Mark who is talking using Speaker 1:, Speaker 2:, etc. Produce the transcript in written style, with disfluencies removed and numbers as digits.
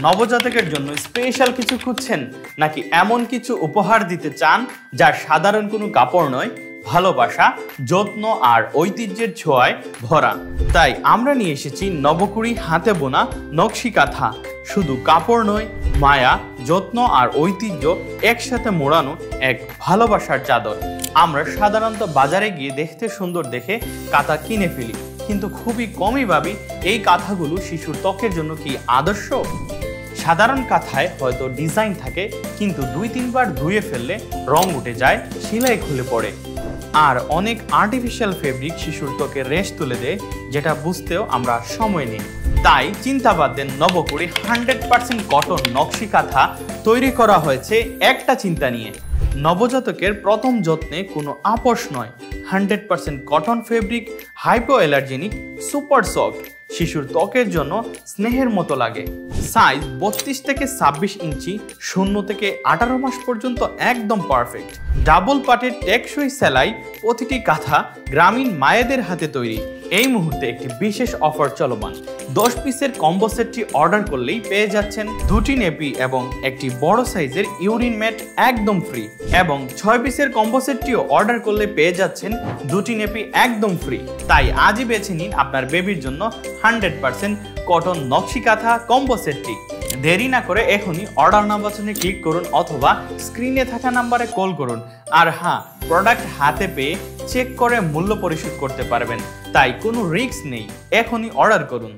Speaker 1: নবজাতকের জন্য স্পেশাল কিছু খুঁজছেন নাকি এমন কিছু উপহার দিতে চান যা সাধারণ কোনো কাপড় নয়, ভালোবাসা, যত্ন আর ঐতিহ্যের ছোঁয়ায় ভরা? তাই আমরা নিয়ে এসেছি নবকুড়ি হাতে বোনা নকশি কাঁথা। শুধু কাপড় নয়, মায়া, যত্ন আর ঐতিহ্য একসাথে মোড়ানো এক ভালোবাসার চাদর। আমরা সাধারণত বাজারে গিয়ে দেখতে সুন্দর দেখে কাঁথা কিনে ফেলি, কিন্তু খুবই কমই ভাবি এই কাঁথাগুলো শিশুর ত্বকের জন্য কি আদর্শ। সাধারণ কাঁথায় হয়তো ডিজাইন থাকে, কিন্তু 2-3 বার ধুয়ে ফেললে রং উঠে যায়, সেলাই খুলে পড়ে। আর অনেক আর্টিফিশিয়াল ফেব্রিক শিশুর ত্বকে রেশ তুলে দেয়, যেটা বুঝতেও আমরা সময় নিই। তাই চিন্তা বাদ দেন, নবকুড়ি 100% কটন নকশি কাঁথা তৈরি করা হয়েছে একটা চিন্তা নিয়ে। নবজাতকের প্রথম যত্নে কোনো আপোষ নয়। 100% cotton fabric, hypo allergenic, super soft, শিশুর ত্বকের জন্য স্নেহের মতো লাগে। সাইজ 32 থেকে 26 ইঞ্চি, 0 থেকে 18 মাস পর্যন্ত একদম পারফেক্ট। ডাবল পাটের টেকসই সেলাই, প্রতিটি কাঁথা গ্রামীণ মায়েদের হাতে তৈরি। এই মুহূর্তে একটি বিশেষ অফার চলমান। 10 পিসের কম্বো সেটটি অর্ডার করলেই পেয়ে যাচ্ছেন 2টি নেপি এবং একটি বড় সাইজের ইউরিন ম্যাট একদম ফ্রি, এবং 6 পিসের কম্বো সেটটিও অর্ডার করলে পেয়ে যাচ্ছেন 2টি নেপি একদম ফ্রি। তাই আজই বেছে নিন আপনার বেবির জন্য 100% কটন নকশি কাঁথা কম্বো সেটটি। দেরি না করে এখনই অর্ডার নাও বাটনে ক্লিক করুন অথবা স্ক্রিনে থাকা নাম্বারে কল করুন। আর হ্যাঁ, প্রোডাক্ট হাতে পেয়ে চেক করে মূল্য পরিশোধ করতে পারবেন, তাই কোনো রিস্ক নেই। এখনই অর্ডার করুন।